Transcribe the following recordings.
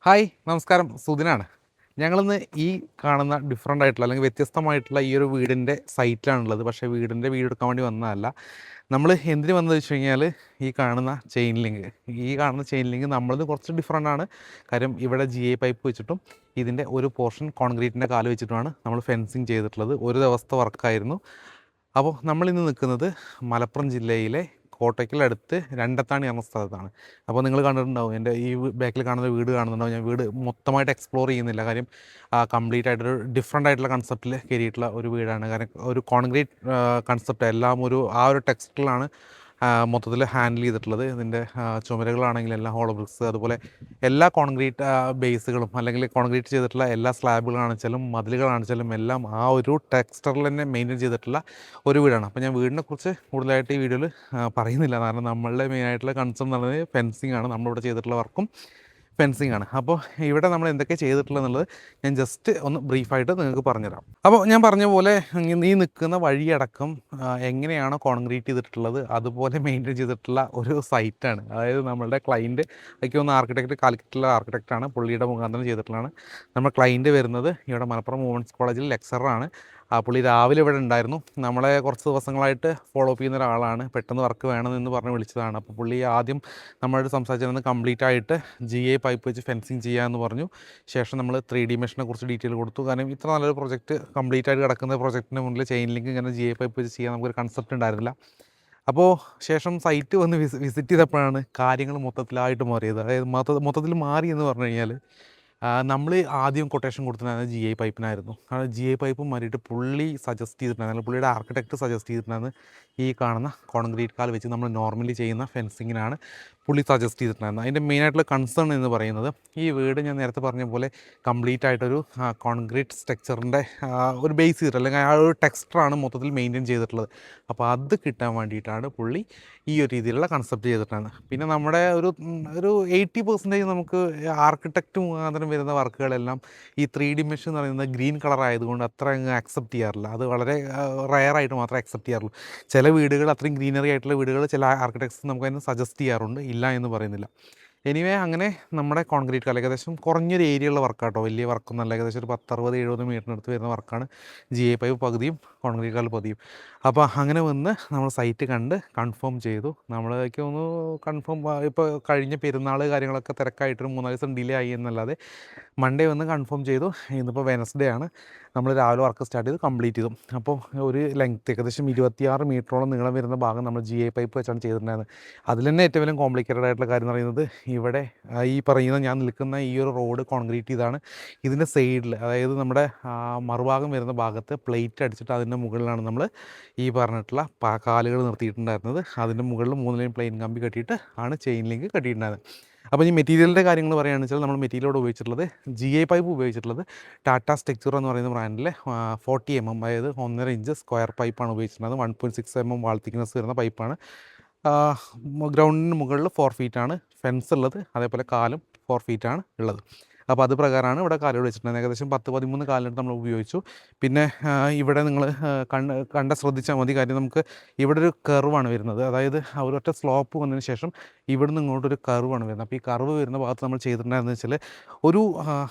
Hi നമസ്കാരം, സുധിനാണ്. ഞങ്ങളിന്ന് ഈ കാണുന്ന ഡിഫറൻ്റ് ആയിട്ടുള്ള അല്ലെങ്കിൽ വ്യത്യസ്തമായിട്ടുള്ള ഈ ഒരു വീടിൻ്റെ സൈറ്റിലാണുള്ളത്. പക്ഷേ വീട് എടുക്കാൻ വേണ്ടി വന്നതല്ല. നമ്മൾ എന്തിന് വന്നത് വെച്ച് കഴിഞ്ഞാൽ ഈ കാണുന്ന ചെയിൻ ലിങ്ക് നമ്മളത് കുറച്ച് ഡിഫറൻ്റ് ആണ്. കാര്യം ഇവിടെ GI പൈപ്പ് വെച്ചിട്ടും ഇതിൻ്റെ ഒരു പോർഷൻ കോൺക്രീറ്റിൻ്റെ കാല് വെച്ചിട്ടുമാണ് നമ്മൾ ഫെൻസിങ് ചെയ്തിട്ടുള്ളത്. ഒരു ദിവസത്തെ വർക്കായിരുന്നു. അപ്പോൾ നമ്മളിന്ന് നിൽക്കുന്നത് മലപ്പുറം ജില്ലയിലെ കോട്ടയ്ക്കലടുത്ത് രണ്ടത്താണി എന്ന സ്ഥലത്താണ്. അപ്പോൾ നിങ്ങൾ കണ്ടിട്ടുണ്ടാവും, എൻ്റെ ഈ ബാക്കിൽ കാണുന്ന വീട് കാണുന്നുണ്ടാവും. ഞാൻ വീട് മൊത്തമായിട്ട് എക്സ്പ്ലോർ ചെയ്യുന്നില്ല, കാര്യം കംപ്ലീറ്റ് ആയിട്ടൊരു ഡിഫറെൻ്റ് ആയിട്ടുള്ള കൺസെപ്റ്റിൽ കയറിയിട്ടുള്ള ഒരു വീടാണ്. കാരണം ഒരു കോൺക്രീറ്റ് കൺസെപ്റ്റ് എല്ലാം ആ ഒരു ടെക്സ്റ്റിലാണ് മൊത്തത്തിൽ ഹാൻഡിൽ ചെയ്തിട്ടുള്ളത്. ഇതിൻ്റെ ചുമരുകളാണെങ്കിലും എല്ലാം ഹോളോ ബ്രിക്സ്, അതുപോലെ എല്ലാ കോൺക്രീറ്റ് ബേസുകളും അല്ലെങ്കിൽ കോൺക്രീറ്റ് ചെയ്തിട്ടുള്ള എല്ലാ സ്ലാബുകളാണെച്ചാലും മതിലുകളാണെച്ചാലും എല്ലാം ആ ഒരു ടെക്സ്ചറിൽ തന്നെ മെയിൻറ്റെയിൻ ചെയ്തിട്ടുള്ള ഒരു വീടാണ്. അപ്പോൾ ഞാൻ വീടിനെക്കുറിച്ച് കൂടുതലായിട്ട് ഈ വീഡിയോയിൽ പറയുന്നില്ല, കാരണം നമ്മളുടെ മെയിനായിട്ടുള്ള കൺസേൺ എന്ന് പറയുന്നത് ഫെൻസിങ് ആണ്. നമ്മളിവിടെ ചെയ്തിട്ടുള്ള വർക്കും ഫെൻസിങ് ആണ്. അപ്പോൾ ഇവിടെ നമ്മൾ എന്തൊക്കെ ചെയ്തിട്ടുള്ളത് എന്നുള്ളത് ഞാൻ ജസ്റ്റ് ഒന്ന് ബ്രീഫായിട്ട് നിങ്ങൾക്ക് പറഞ്ഞുതരാം. അപ്പോൾ ഞാൻ പറഞ്ഞ പോലെ ഈ നിൽക്കുന്ന വഴിയടക്കം എങ്ങനെയാണോ കോൺക്രീറ്റ് ചെയ്തിട്ടുള്ളത് അതുപോലെ മെയിൻറ്റെയിൻ ചെയ്തിട്ടുള്ള ഒരു സൈറ്റാണ്. അതായത് നമ്മളുടെ ക്ലൈൻറ്റ് എനിക്ക് ഒന്ന് കാലിക്കറ്റുള്ള ആർക്കിടെക്റ്റാണ്, പുള്ളിയുടെ മുഖാന്തരം ചെയ്തിട്ടുള്ളതാണ്. നമ്മുടെ ക്ലൈൻറ്റ് വരുന്നത് ഇവിടെ മലപ്പുറം വുമൻസ് കോളേജിൽ ലെക്ചറാണ്. പുള്ളി രാവിലെ ഇവിടെ ഉണ്ടായിരുന്നു. നമ്മളെ കുറച്ച് ദിവസങ്ങളായിട്ട് ഫോളോ അപ്പ് ചെയ്യുന്ന ഒരാളാണ്. പെട്ടെന്ന് വർക്ക് വേണമെന്ന് പറഞ്ഞ് വിളിച്ചതാണ്. അപ്പോൾ പുള്ളി ആദ്യം നമ്മളോട് സംസാരിച്ചിരുന്നത് കംപ്ലീറ്റ് ആയിട്ട് GI പൈപ്പ് വെച്ച് ഫെൻസിങ് ചെയ്യാമെന്ന് പറഞ്ഞു. ശേഷം നമ്മൾ 3D മെഷിനെ കുറിച്ച് ഡീറ്റെയിൽ കൊടുത്തു. കാരണം ഇത്ര നല്ലൊരു പ്രൊജക്റ്റ് കംപ്ലീറ്റ് ആയിട്ട് കിടക്കുന്ന പ്രൊജക്റ്റിന് മുന്നിൽ ചെയിൻ ലിങ്ക് ഇങ്ങനെ GI പൈപ്പ് വെച്ച് ചെയ്യാൻ നമുക്കൊരു കൺസെപ്റ്റ് ഉണ്ടായിരുന്നില്ല. അപ്പോൾ ശേഷം സൈറ്റ് വന്ന് വിസിറ്റ് ചെയ്തപ്പോഴാണ് കാര്യങ്ങൾ മൊത്തത്തിലായിട്ട് മാറിയത്. അതായത് മൊത്തത്തിൽ മാറി എന്ന് പറഞ്ഞു കഴിഞ്ഞാൽ നമ്മൾ ആദ്യം കൊട്ടേഷൻ കൊടുത്തിട്ടുണ്ടായിരുന്നത് GI പൈപ്പിനായിരുന്നു. GI പൈപ്പ് മാറിയിട്ട് പുള്ളി സജസ്റ്റ് ചെയ്തിട്ടുണ്ടായിരുന്നു, പുള്ളിയുടെ ആർക്കിടെക്റ്റ് സജസ്റ്റ് ചെയ്തിട്ടുണ്ടായിരുന്നു ഈ കാണുന്ന കോൺക്രീറ്റ് കാൽ വെച്ച് നമ്മൾ നോർമലി ചെയ്യുന്ന ഫെൻസിങ്ങിനാണ് പുള്ളി സജസ്റ്റ് ചെയ്തിട്ടുണ്ടായിരുന്നത്. അതിൻ്റെ മെയിനായിട്ടുള്ള കൺസേൺ എന്ന് പറയുന്നത്, ഈ വീട് ഞാൻ നേരത്തെ പറഞ്ഞ പോലെ കംപ്ലീറ്റ് ആയിട്ടൊരു കോൺക്രീറ്റ് സ്ട്രക്ചറിൻ്റെ ഒരു ബേസ് ചെയ്തിട്ട് അല്ലെങ്കിൽ ആ ഒരു ടെക്സ്ചറാണ് മൊത്തത്തിൽ മെയിൻറ്റെയിൻ ചെയ്തിട്ടുള്ളത്. അപ്പോൾ അത് കിട്ടാൻ വേണ്ടിയിട്ടാണ് പുള്ളി ഈ ഒരു രീതിയിലുള്ള കൺസെപ്റ്റ് ചെയ്തിട്ടുണ്ടായിരുന്നത്. പിന്നെ നമ്മുടെ ഒരു 80% നമുക്ക് ആർക്കിടെക്റ്റ് മുഖാന്തരം വരുന്ന വർക്കുകളെല്ലാം ഈ 3D മെഷ് എന്ന് പറയുന്നത് ഗ്രീൻ കളർ ആയതുകൊണ്ട് അത്ര അങ്ങ് അക്സെപ്റ്റ് ചെയ്യാറില്ല. അത് വളരെ റയറായിട്ട് മാത്രമേ അക്സെപ്റ്റ് ചെയ്യാറുള്ളൂ. ചില വീടുകൾ, അത്രയും ഗ്രീനറി ആയിട്ടുള്ള വീടുകൾ ചില ആർക്കിടെക്ട്സ് നമുക്ക് അതിന് സജസ്റ്റ് ചെയ്യാറുണ്ട്, ഇല്ല എന്ന് പറയുന്നില്ല. എനിവേ അങ്ങനെ നമ്മുടെ കോൺക്രീറ്റ് കാൽ ഏകദേശം കുറഞ്ഞൊരു ഏരിയയുള്ള വർക്കാട്ടോ, വലിയ വർക്കൊന്നുമല്ല. ഏകദേശം ഒരു 10-60-70 മീറ്ററിനടുത്ത് വരുന്ന വർക്കാണ്. GI പൈപ്പ് പകുതിയും കോൺക്രീറ്റ് കാൽ പകുതിയും. അപ്പോൾ അങ്ങനെ വന്ന് നമ്മൾ സൈറ്റ് കണ്ട് കൺഫേം ചെയ്തു. നമ്മളേക്ക് ഒന്ന് കൺഫേം, ഇപ്പോൾ കഴിഞ്ഞ പെരുന്നാൾ കാര്യങ്ങളൊക്കെ തിരക്കായിട്ടൊരു 3-4 ദിവസം ഡിലേ ആയി എന്നല്ലാതെ മൺഡേ വന്ന് കൺഫേം ചെയ്തു. ഇന്നിപ്പോൾ വെനസ്ഡേ ആണ്. നമ്മൾ രാവിലെ വർക്ക് സ്റ്റാർട്ട് ചെയ്ത് കംപ്ലീറ്റ് ചെയ്തു. അപ്പോൾ ഒരു ലെങ്ത്ത് ഏകദേശം 26 മീറ്ററോളം നീളം വരുന്ന ഭാഗം നമ്മൾ GI പൈപ്പ് വെച്ചാണ് ചെയ്തിട്ടുണ്ടായിരുന്നത്. അതിൽ തന്നെ ഏറ്റവും വലിയ കോംപ്ലിക്കേറ്റഡ് ആയിട്ടുള്ള കാര്യം എന്ന് പറയുന്നത്, ഇവിടെ ഈ പറയുന്ന ഞാൻ നിൽക്കുന്ന ഈ ഒരു റോഡ് കോൺക്രീറ്റ് ചെയ്താണ്. ഇതിൻ്റെ സൈഡിൽ, അതായത് നമ്മുടെ മറുഭാഗം വരുന്ന ഭാഗത്ത് പ്ലേറ്റ് അടിച്ചിട്ട് അതിൻ്റെ മുകളിലാണ് നമ്മൾ ഈ പറഞ്ഞിട്ടുള്ള കാലുകൾ നിർത്തിയിട്ടുണ്ടായിരുന്നത്. അതിൻ്റെ മുകളിൽ 3 ലൈൻ പ്ലെയിൻ കമ്പി കെട്ടിയിട്ട് ആണ് ചെയിൻ ലിങ്ക് കെട്ടിയിട്ടുണ്ടായിരുന്നത്. അപ്പോൾ ഈ മെറ്റീരിയലിൻ്റെ കാര്യങ്ങൾ പറയുകയാണെന്ന് വെച്ചാൽ, നമ്മൾ മെറ്റീരിയലോട് ഉപയോഗിച്ചിട്ടുള്ളത് GI പൈപ്പ് ഉപയോഗിച്ചിട്ടുള്ളത് ടാറ്റ സ്ട്രക്ചർ എന്ന് പറയുന്ന ബ്രാൻഡിലെ 40 mm, അതായത് 1.5 ഇഞ്ച് സ്ക്വയർ പൈപ്പാണ് ഉപയോഗിച്ചിട്ടുള്ളത്. 1.6 mm വാൾ തിക്നെസ് വരുന്ന പൈപ്പാണ്. ഗ്രൗണ്ടിന് മുകളിൽ 4 ഫീറ്റാണ് ഫെൻസ് ഉള്ളത്, അതേപോലെ കാലും 4 ഫീറ്റാണ് ഉള്ളത്. അപ്പോൾ അത് പ്രകാരമാണ് ഇവിടെ കാലുകൾ വെച്ചിട്ടുണ്ടായിരുന്നത്. ഏകദേശം 10-13 കാലിനടുത്ത് നമ്മൾ ഉപയോഗിച്ചു. പിന്നെ ഇവിടെ നിങ്ങൾ ശ്രദ്ധിച്ചാൽ മതി. കാര്യം നമുക്ക് ഇവിടെ ഒരു കർവാണ് വരുന്നത്, അതായത് ഒരൊറ്റ സ്ലോപ്പ് വന്നതിന് ശേഷം ഇവിടുന്ന് ഇങ്ങോട്ടൊരു കർവാണ് വരുന്നത്. അപ്പോൾ ഈ കർവ് വരുന്ന ഭാഗത്ത് നമ്മൾ ചെയ്തിട്ടുണ്ടായിരുന്നത് വെച്ചാൽ, ഒരു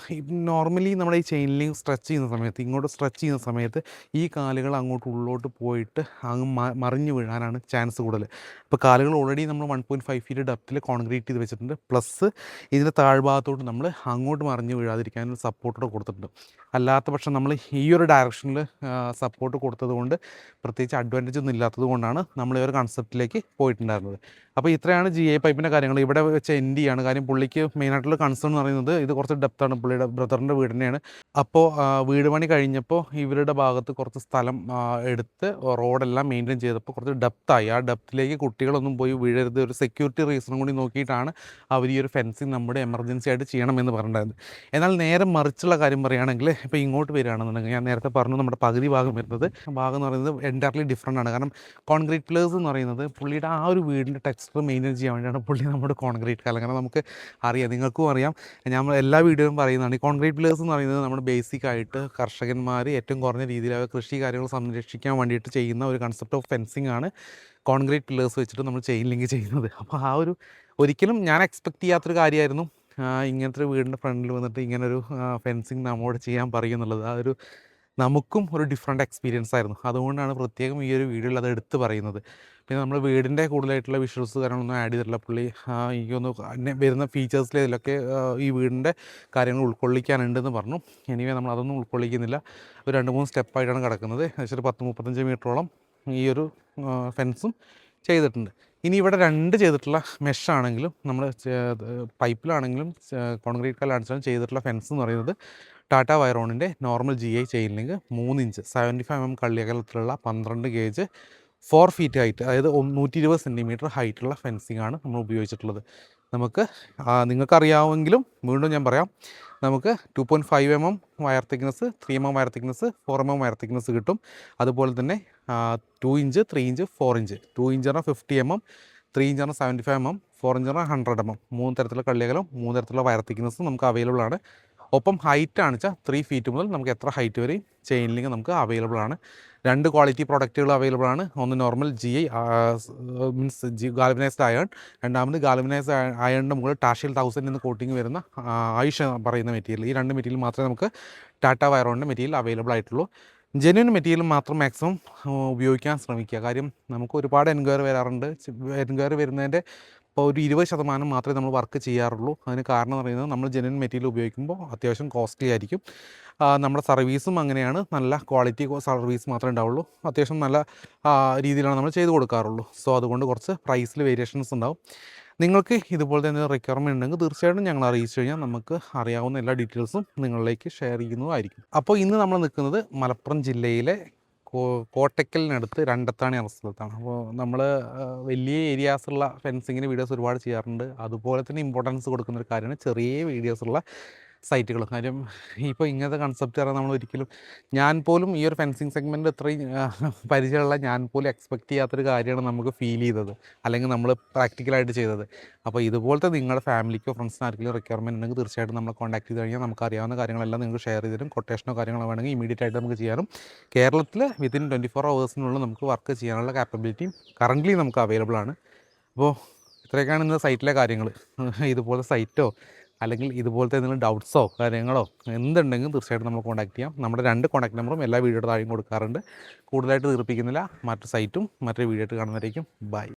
നോർമലി നമ്മുടെ ഈ ചെയിൻ ലിങ്ക് സ്ട്രെച്ച് ചെയ്യുന്ന സമയത്ത്, ഇങ്ങോട്ട് സ്ട്രെച്ച് ചെയ്യുന്ന സമയത്ത് ഈ കാലുകൾ അങ്ങോട്ട് ഉള്ളോട്ട് പോയിട്ട് അങ്ങ് മറിഞ്ഞു വീഴാനാണ് ചാൻസ് കൂടുതൽ. ഇപ്പോൾ കാലുകൾ ഓൾറെഡി നമ്മൾ 1.5 ഫീറ്റ് ഡെപ്തിൽ കോൺക്രീറ്റ് ചെയ്ത് വെച്ചിട്ടുണ്ട്. പ്ലസ് ഇതിൻ്റെ താഴ്ഭാഗത്തോട്ട് നമ്മൾ അങ്ങോട്ട് മറിഞ്ഞ് വീഴാതിരിക്കാനൊരു സപ്പോർട്ടോടെ കൊടുത്തിട്ടുണ്ട്. അല്ലാത്ത പക്ഷം നമ്മൾ ഈ ഒരു ഡയറക്ഷനിൽ സപ്പോർട്ട് കൊടുത്തത് കൊണ്ട് പ്രത്യേകിച്ച് അഡ്വാൻറ്റേജ് ഒന്നും ഇല്ലാത്തത് കൊണ്ടാണ് നമ്മൾ ഈ ഒരു കൺസെപ്റ്റിലേക്ക് പോയിട്ടുണ്ടായിരുന്നത്. അപ്പോൾ ഇത്രയാണ് GI പൈപ്പിൻ്റെ കാര്യങ്ങൾ. ഇവിടെ വെച്ച് എൻഡ് ചെയ്യാണ്. കാര്യം പുള്ളിക്ക് മെയിനായിട്ടുള്ള കൺസേൺ എന്ന് പറയുന്നത്, ഇത് കുറച്ച് ഡെപ്താണ്, പുള്ളിയുടെ ബ്രദറിൻ്റെ വീട് തന്നെയാണ്. അപ്പോൾ വീട് പണി കഴിഞ്ഞപ്പോൾ ഇവരുടെ ഭാഗത്ത് കുറച്ച് സ്ഥലം എടുത്ത് റോഡെല്ലാം മെയിൻറ്റെയിൻ ചെയ്തപ്പോൾ കുറച്ച് ഡെപ്തായി. ആ ഡെപ്തിലേക്ക് കുട്ടികളൊന്നും പോയി വീഴരുത്, ഒരു സെക്യൂരിറ്റി റീസണും കൂടി നോക്കിയിട്ടാണ് അവർ ഈ ഒരു ഫെൻസിങ് നമ്മുടെ എമർജൻസി ആയിട്ട് ചെയ്യണമെന്ന് പറഞ്ഞിട്ടുണ്ടായിരുന്നു. എന്നാൽ നേരെ മറിച്ചുള്ള കാര്യം പറയുകയാണെങ്കിൽ, ഇപ്പോൾ ഇങ്ങോട്ട് വരികയാണെന്നുണ്ടെങ്കിൽ, ഞാൻ നേരത്തെ പറഞ്ഞു നമ്മുടെ പകുതി ഭാഗം വരുന്നത് എന്ന് പറയുന്നത് എൻറ്റയർലി ഡിഫറെൻ്റ് ആണ്. കാരണം കോൺക്രീറ്റ് പില്ലേഴ്സ് എന്ന് പറയുന്നത് പുള്ളിയുടെ ആ ഒരു വീടിൻ്റെ ടെക്സ്ചർ മെയിൻറ്റെയിൻ ചെയ്യാൻ വേണ്ടിയാണ് പുള്ളി നമ്മുടെ കോൺക്രീറ്റ് കാലം. കാരണം നമുക്ക് അറിയാം, നിങ്ങൾക്കും അറിയാം, ഞാൻ എല്ലാ വീഡിയോയിലും പറയുന്നതാണ്, ഈ കോൺക്രീറ്റ് പില്ലേഴ്സ് എന്ന് പറയുന്നത് നമ്മുടെ ബേസിക് ആയിട്ട് കർഷകന്മാർ ഏറ്റവും കുറഞ്ഞ രീതിയിൽ കൃഷി കാര്യങ്ങൾ സംരക്ഷിക്കാൻ വേണ്ടിയിട്ട് ചെയ്യുന്ന ഒരു കൺസെപ്റ്റ് ഓഫ് ഫെൻസിങ് ആണ് കോൺക്രീറ്റ് പില്ലേഴ്സ് വെച്ചിട്ട് നമ്മൾ ചെയിൻ ലിങ്ക് ചെയ്യുന്നത്. അപ്പോൾ ഒരിക്കലും ഞാൻ എക്സ്പെക്റ്റ് ചെയ്യാത്തൊരു കാര്യമായിരുന്നു ഇങ്ങനത്തെ ഒരു വീടിൻ്റെ ഫ്രണ്ടിൽ വന്നിട്ട് ഇങ്ങനൊരു ഫെൻസിങ് നമ്മോട് ചെയ്യാൻ പറയുന്നുള്ളത് അതൊരു നമുക്കും ഒരു ഡിഫറെൻറ്റ് എക്സ്പീരിയൻസ് ആയിരുന്നു. അതുകൊണ്ടാണ് പ്രത്യേകം ഈ ഒരു വീഡിയോയിൽ അത് എടുത്ത് പറയുന്നത്. പിന്നെ നമ്മൾ വീടിൻ്റെ കൂടുതലായിട്ടുള്ള വിഷ്വൽസ് കാര്യങ്ങളൊന്നും ആഡ് ചെയ്തിട്ടില്ല. പുള്ളി എനിക്കൊന്ന് വരുന്ന ഫീച്ചേഴ്സിൽ ഇതിലൊക്കെ ഈ വീടിൻ്റെ കാര്യങ്ങൾ ഉൾക്കൊള്ളിക്കാനുണ്ടെന്ന് പറഞ്ഞു. എനിവേ നമ്മൾ അതൊന്നും ഉൾക്കൊള്ളിക്കുന്നില്ല. ഒരു 2-3 സ്റ്റെപ്പായിട്ടാണ് കിടക്കുന്നത്. ഏകദേശം ഒരു 10-35 മീറ്ററോളം ഈ ഒരു ഫെൻസും ചെയ്തിട്ടുണ്ട്. ഇനി ഇവിടെ 2 ചെയ്തിട്ടുള്ള മെഷാണെങ്കിലും നമ്മൾ പൈപ്പിലാണെങ്കിലും കോൺക്രീറ്റ് കല്ലാണെങ്കിലും ചെയ്തിട്ടുള്ള ഫെൻസ് എന്ന് പറയുന്നത് ടാറ്റ വൈറോണിൻ്റെ normal GI chain link 3 inch 75 mm കള്ളിയകലത്തിലുള്ള 12 ഗേജ് 4 ഫീറ്റ് ഹൈറ്റ്, അതായത് 120 സെൻറ്റിമീറ്റർ ഹൈറ്റുള്ള ഫെൻസിങ് ആണ് നമ്മൾ ഉപയോഗിച്ചിട്ടുള്ളത്. നമുക്ക് നിങ്ങൾക്കറിയാമെങ്കിലും വീണ്ടും ഞാൻ പറയാം, നമുക്ക് 2.5 mm wire thickness, 3 mm wire thickness, 4 mm wire thickness കിട്ടും. അതുപോലെ തന്നെ 2 ഇഞ്ച്, 3 ഇഞ്ച്, 4 ഇഞ്ച്, 2 ഇഞ്ച് പറഞ്ഞാൽ 50 mm, 3 ഇഞ്ച് പറഞ്ഞാൽ 75 mm, 4 ഇഞ്ച് പറഞ്ഞാൽ 100 mm, 3 തരത്തിലുള്ള കള്ളിയകലം, 3 തരത്തിലുള്ള വയർ തിക്നെസ് നമുക്ക് അവൈലബിൾ ആണ്. ഒപ്പം ഹൈറ്റ് ആണ് വെച്ചാൽ 3 ഫീറ്റ് മുതൽ നമുക്ക് എത്ര ഹൈറ്റ് വരെയും ചെയിൻ ലിങ്ക് നമുക്ക് അവൈലബിൾ ആണ്. 2 ക്വാളിറ്റി പ്രോഡക്റ്റുകൾ അവൈലബിൾ ആണ്. ഒന്ന് normal GI means galvanised iron, രണ്ടാമത് ഗാൽവനൈസ്ഡ് അയണിൻ്റെ മുകളിൽ ടാഷിൽ 1000 എന്ന് കോട്ടിങ് വരുന്ന ആയുഷ് പറയുന്ന മെറ്റീരിയൽ. ഈ 2 മെറ്റീരിയൽ മാത്രമേ നമുക്ക് ടാറ്റ വൈറോണിൻ്റെ മെറ്റീരിയൽ അവൈലബിൾ ആയിട്ടുള്ളൂ. ജെന്യുൻ മെറ്റീരിയൽ മാത്രം മാക്സിമം ഉപയോഗിക്കാൻ ശ്രമിക്കുക. കാര്യം നമുക്ക് ഒരുപാട് എൻക്വയറി വരാറുണ്ട്. എൻക്വയറി വരുന്നതിൻ്റെ ഇപ്പോൾ ഒരു 20% മാത്രമേ നമ്മൾ വർക്ക് ചെയ്യാറുള്ളൂ. അതിന് കാരണം എന്ന് പറയുന്നത് നമ്മൾ ജെന്യുൻ മെറ്റീരിയൽ ഉപയോഗിക്കുമ്പോൾ അത്യാവശ്യം കോസ്റ്റ്ലി ആയിരിക്കും. നമ്മുടെ സർവീസും അങ്ങനെയാണ്, നല്ല ക്വാളിറ്റി സർവീസ് മാത്രമേ ഉണ്ടാവുള്ളൂ. അത്യാവശ്യം നല്ല രീതിയിലാണ് നമ്മൾ ചെയ്ത് കൊടുക്കാറുള്ളൂ. സോ അതുകൊണ്ട് കുറച്ച് പ്രൈസിൽ വേരിയേഷൻസ് ഉണ്ടാവും. നിങ്ങൾക്ക് ഇതുപോലെ തന്നെ റിക്വയർമെൻറ്റ് ഉണ്ടെങ്കിൽ തീർച്ചയായിട്ടും ഞങ്ങൾ അറിയിച്ചു കഴിഞ്ഞാൽ നമുക്ക് അറിയാവുന്ന എല്ലാ ഡീറ്റെയിൽസും നിങ്ങളിലേക്ക് ഷെയർ ചെയ്യുന്നതായിരിക്കും. അപ്പോൾ ഇന്ന് നമ്മൾ നിൽക്കുന്നത് മലപ്പുറം ജില്ലയിലെ കോട്ടക്കലിനടുത്ത് രണ്ടത്താണി എന്ന സ്ഥലത്താണ്. അപ്പോൾ നമ്മൾ വലിയ ഏരിയാസുള്ള ഫെൻസിങ്ങിന് വീഡിയോസ് ഒരുപാട് ചെയ്യാറുണ്ട്. അതുപോലെ തന്നെ ഇമ്പോർട്ടൻസ് കൊടുക്കുന്നൊരു കാര്യമാണ് ചെറിയ വീഡിയോസുള്ള സൈറ്റുകൾ. കാര്യം ഇപ്പോൾ ഇങ്ങനത്തെ കൺസെപ്റ്റ് പറഞ്ഞാൽ നമ്മൾ ഒരിക്കലും, ഞാൻ പോലും ഈ ഒരു ഫെൻസിങ് സെഗ്മെൻറ്റ് ഇത്രയും പരിചയമുള്ള ഞാൻ പോലും എക്സ്പെക്റ്റ് ചെയ്യാത്തൊരു കാര്യമാണ് നമുക്ക് ഫീൽ ചെയ്തത്, അല്ലെങ്കിൽ നമ്മൾ പ്രാക്ടിക്കലായിട്ട് ചെയ്തത്. അപ്പോൾ ഇതുപോലത്തെ നിങ്ങളുടെ ഫാമിലിക്കോ ഫ്രണ്ട്സിനോ ആർക്കെങ്കിലും റിക്വയർമെൻറ്റ് ഉണ്ടെങ്കിൽ തീർച്ചയായിട്ടും നമ്മളെ കോൺടാക്ട് ചെയ്ത് കഴിഞ്ഞാൽ നമുക്ക് അറിയാവുന്ന കാര്യങ്ങളെല്ലാം നിങ്ങൾക്ക് ഷെയർ ചെയ്ത് തരും. കൊട്ടേഷനോ കാര്യങ്ങളോ വേണമെങ്കിൽ ഇമീഡിയറ്റ് ആയിട്ട് നമുക്ക് ചെയ്യാനും കേരളത്തിൽ വിത്തിൻ 24 hours നമുക്ക് വർക്ക് ചെയ്യാനുള്ള കാപ്പബിലിറ്റിയും കറൻ്റ്ലി നമുക്ക് അവൈലബിൾ ആണ്. അപ്പോൾ ഇത്രയൊക്കെയാണ് ഇന്ന് സൈറ്റിലെ കാര്യങ്ങൾ. ഇതുപോലെ സൈറ്റോ അല്ലെങ്കിൽ ഇതുപോലത്തെ എന്തെങ്കിലും ഡൗട്ട്സോ കാര്യങ്ങളോ എന്തുണ്ടെങ്കിലും തീർച്ചയായിട്ടും നമ്മൾ കോൺടാക്ട് ചെയ്യാം. നമ്മുടെ 2 കോൺടാക്ട് നമ്പറും എല്ലാ വീഡിയോയുടെ താഴെയും കൊടുക്കാറുണ്ട്. കൂടുതലായിട്ട് തീർപ്പിക്കുന്നില്ല. മറ്റു സൈറ്റും മറ്റൊരു വീഡിയോ ആയിട്ട് കാണുന്നവരേക്കും ബൈ.